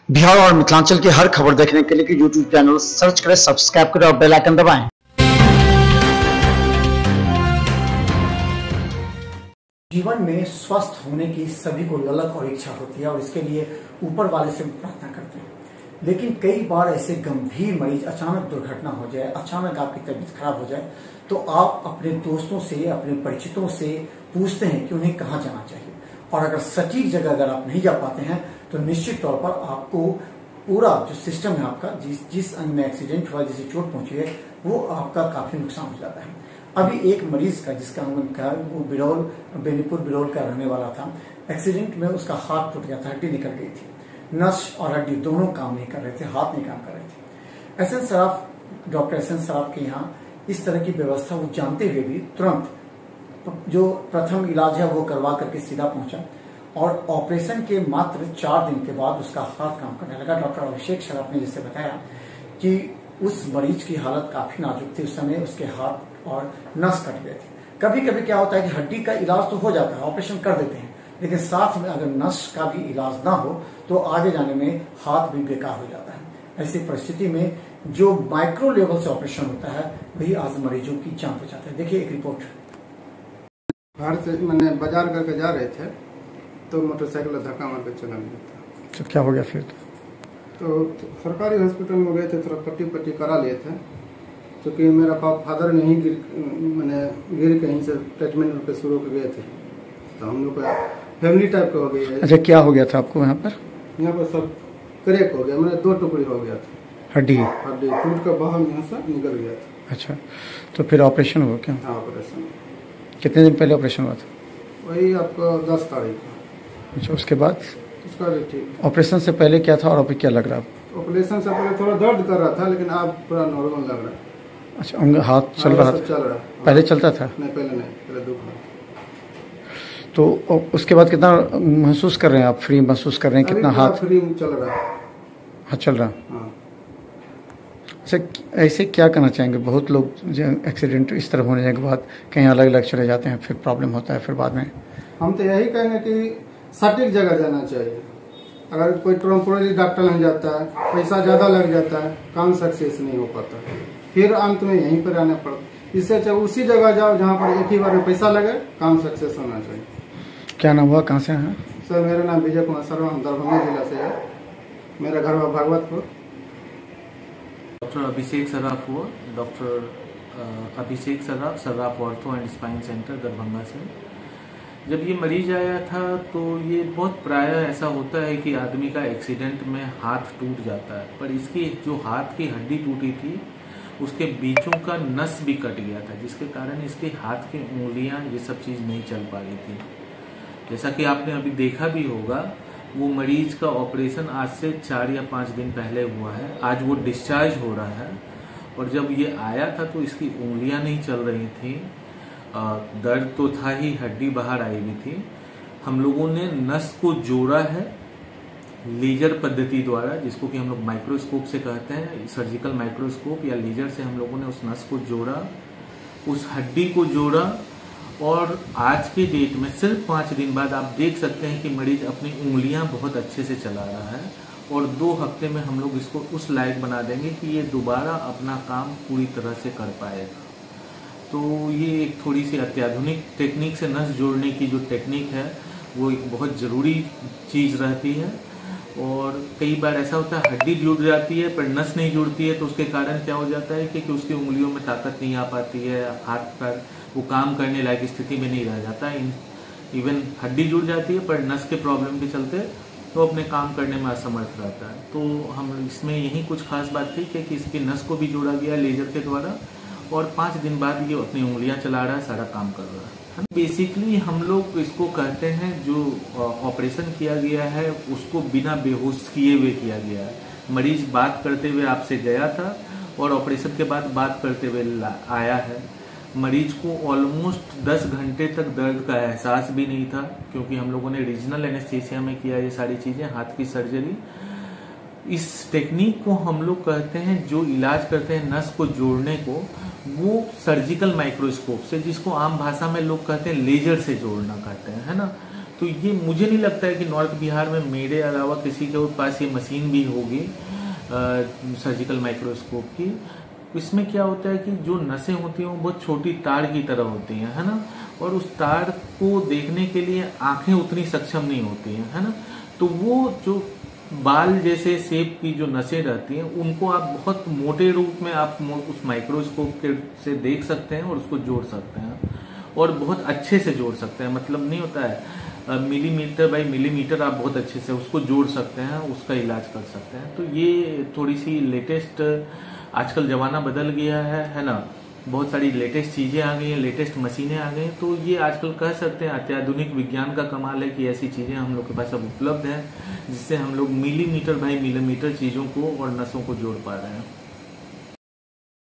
बिहार और मिथिलांचल की हर खबर देखने के लिए यूट्यूब चैनल सर्च करें, सब्सक्राइब करें और बेल आइकन दबाएं। जीवन में स्वस्थ होने की सभी को ललक और इच्छा होती है और इसके लिए ऊपर वाले से प्रार्थना करते हैं। लेकिन कई बार ऐसे गंभीर मरीज, अचानक दुर्घटना हो जाए, अचानक आपकी तबीयत खराब हो जाए, तो आप अपने दोस्तों से, अपने परिचितों से पूछते हैं कि उन्हें कहाँ जाना चाहिए। और अगर सटीक जगह अगर आप नहीं जा पाते हैं तो निश्चित तौर पर आपको पूरा जो सिस्टम है आपका, जिस अंग में एक्सीडेंट हुआ, जिसे चोट पहुंची है, वो आपका काफी नुकसान हो जाता है। अभी एक मरीज का, जिसका हम कहा, वो बेनीपुर बिरौल का रहने वाला था। एक्सीडेंट में उसका हाथ टूट गया था, हड्डी निकल गई थी, नस और हड्डी दोनों काम नहीं कर रहे थे, हाथ नहीं काम कर रहे थे। SN Saraf, doctor SN Saraf के यहाँ इस तरह की व्यवस्था वो जानते हुए भी तुरंत जो प्रथम इलाज है वो करवा करके सीधा पहुंचा और ऑपरेशन के मात्र 4 दिन के बाद उसका हाथ काम करने लगा। डॉक्टर अभिषेक सराफ ने जैसे बताया कि उस मरीज की हालत काफी नाजुक थी। उस समय उसके हाथ और नस कट गए थे। कभी कभी क्या होता है कि हड्डी का इलाज तो हो जाता है, ऑपरेशन कर देते हैं, लेकिन साथ में अगर नस का भी इलाज ना हो तो आगे जाने में हाथ भी बेकार हो जाता है। ऐसी परिस्थिति में जो माइक्रो लेवल से ऑपरेशन होता है वही आज मरीजों की जान बचाता है। देखिए एक रिपोर्ट। बाहर से मैंने बाजार करके जा रहे थे तो मोटरसाइकिल धक्का मार के चला गया था। तो क्या हो गया फिर? तो सरकारी हॉस्पिटल में गए थे, थोड़ा पट्टी करा लिए थे। क्योंकि मेरा फादर नहीं गिर कहीं से ट्रीटमेंट पे शुरू कर गए थे, तो हम लोग का फैमिली टाइप का हो गया। अच्छा, क्या हो गया था आपको यहाँ पर? यहाँ पर सब क्रैक हो गया, मैंने 2 टुकड़ी हो गया था, हड्डी टूट कर बाहर यहाँ से निकल गया था। अच्छा, तो फिर ऑपरेशन हुआ क्या? हाँ, ऑपरेशन। कितने दिन पहले ऑपरेशन हुआ था? वही आपको 10 तारीख को। अच्छा, उसके बाद? उसका भी ठीक। ऑपरेशन से पहले क्या था और अभी क्या लग रहा है? ऑपरेशन से पहले थोड़ा दर्द कर रहा था, लेकिन अब पूरा नॉर्मल लग रहा है। अच्छा, हाथ चल रहा था? चल रहा। पहले चलता था? नहीं, पहले दुख रहा। तो उसके बाद कितना महसूस कर रहे हैं आप? फ्री महसूस कर रहे हैं? कितना हाथ फ्री चल रहा है? हाथ चल रहा। हाँ। ऐसे क्या करना चाहेंगे? बहुत लोग एक्सीडेंट इस तरह होने के बाद कहीं अलग अलग चले जाते हैं, फिर प्रॉब्लम होता है, फिर बाद में। हम तो यही कहेंगे कि सटीक जगह जाना चाहिए। अगर कोई टेम्पोररी डॉक्टर नहीं जाता है, पैसा ज़्यादा लग जाता है, काम सक्सेस नहीं हो पाता, फिर अंत में यहीं पर आना पड़ता। इससे अच्छा उसी जगह जाओ जहाँ पर एक ही बार में पैसा लगे, काम सक्सेस होना चाहिए। क्या नाम हुआ, कहाँ से हैं? सर, मेरा नाम विजय कुमार शर्मा, हम दरभंगा जिला से है। मेरा घर हुआ भागवतपुर। डॉक्टर अभिषेक सराफ हुआ, doctor Abhishek Saraf ortho and spine centre Darbhanga से। जब ये मरीज आया था तो ये बहुत प्राय ऐसा होता है कि आदमी का एक्सीडेंट में हाथ टूट जाता है, पर इसकी जो हाथ की हड्डी टूटी थी उसके बीचों का नस भी कट गया था, जिसके कारण इसके हाथ की उंगलियां, ये सब चीज़ नहीं चल पा रही थी। जैसा कि आपने अभी देखा भी होगा, वो मरीज का ऑपरेशन आज से 4 या 5 दिन पहले हुआ है। आज वो डिस्चार्ज हो रहा है और जब ये आया था तो इसकी उंगलियां नहीं चल रही थी, दर्द तो था ही, हड्डी बाहर आई हुई थी। हम लोगों ने नस को जोड़ा है लेजर पद्धति द्वारा, जिसको कि हम लोग माइक्रोस्कोप से कहते हैं, सर्जिकल माइक्रोस्कोप या लेजर से हम लोगों ने उस नस को जोड़ा, उस हड्डी को जोड़ा। और आज के डेट में सिर्फ 5 दिन बाद आप देख सकते हैं कि मरीज अपनी उंगलियां बहुत अच्छे से चला रहा है और 2 हफ्ते में हम लोग इसको उस लायक बना देंगे कि ये दोबारा अपना काम पूरी तरह से कर पाएगा। तो ये एक थोड़ी सी अत्याधुनिक टेक्निक से नस जोड़ने की जो टेक्निक है वो एक बहुत ज़रूरी चीज़ रहती है। और कई बार ऐसा होता है हड्डी जुड़ जाती है पर नस नहीं जुड़ती है, तो उसके कारण क्या हो जाता है कि उसकी उंगलियों में ताकत नहीं आ पाती है, हाथ पर वो काम करने लायक स्थिति में नहीं रह जाता। इवन हड्डी जुड़ जाती है पर नस के प्रॉब्लम के चलते तो अपने काम करने में असमर्थ रहता है। तो हम इसमें यही कुछ खास बात थी कि इसकी नस को भी जोड़ा गया लेजर के द्वारा और 5 दिन बाद ये अपनी उंगलियां चला रहा है, सारा काम कर रहा है। बेसिकली हम लोग इसको कहते हैं, जो ऑपरेशन किया गया है उसको बिना बेहोश किए हुए किया गया है। मरीज बात करते हुए आपसे गया था और ऑपरेशन के बाद बात करते हुए आया है। मरीज को ऑलमोस्ट 10 घंटे तक दर्द का एहसास भी नहीं था, क्योंकि हम लोगों ने रीजनल एनेस्थीसिया में किया ये सारी चीजें, हाथ की सर्जरी। इस टेक्निक को हम लोग कहते हैं, जो इलाज करते हैं नस को जोड़ने को, वो सर्जिकल माइक्रोस्कोप से, जिसको आम भाषा में लोग कहते हैं लेजर से जोड़ना कहते हैं, है ना। तो ये मुझे नहीं लगता है कि नॉर्थ बिहार में मेरे अलावा किसी के पास ये मशीन भी होगी सर्जिकल माइक्रोस्कोप की। इसमें क्या होता है कि जो नसें होती हैं वो बहुत छोटी तार की तरह होती हैं, है ना, और उस तार को देखने के लिए आंखें उतनी सक्षम नहीं होती हैं, है ना। तो वो जो बाल जैसे शेप की जो नसें रहती हैं उनको आप बहुत मोटे रूप में आप उस माइक्रोस्कोप के से देख सकते हैं और उसको जोड़ सकते हैं और बहुत अच्छे से जोड़ सकते हैं। मतलब नहीं होता है मिलीमीटर बाई मिलीमीटर, आप बहुत अच्छे से उसको जोड़ सकते हैं, उसका इलाज कर सकते हैं। तो ये थोड़ी सी लेटेस्ट, आजकल जमाना बदल गया है ना, बहुत सारी लेटेस्ट चीजें आ गई हैं, लेटेस्ट मशीनें आ गई हैं। तो ये आजकल कह सकते हैं अत्याधुनिक विज्ञान का कमाल है कि ऐसी चीजें हम लोग के पास अब उपलब्ध हैं जिससे हम लोग मिलीमीटर बाई मिलीमीटर चीजों को और नसों को जोड़ पा रहे हैं।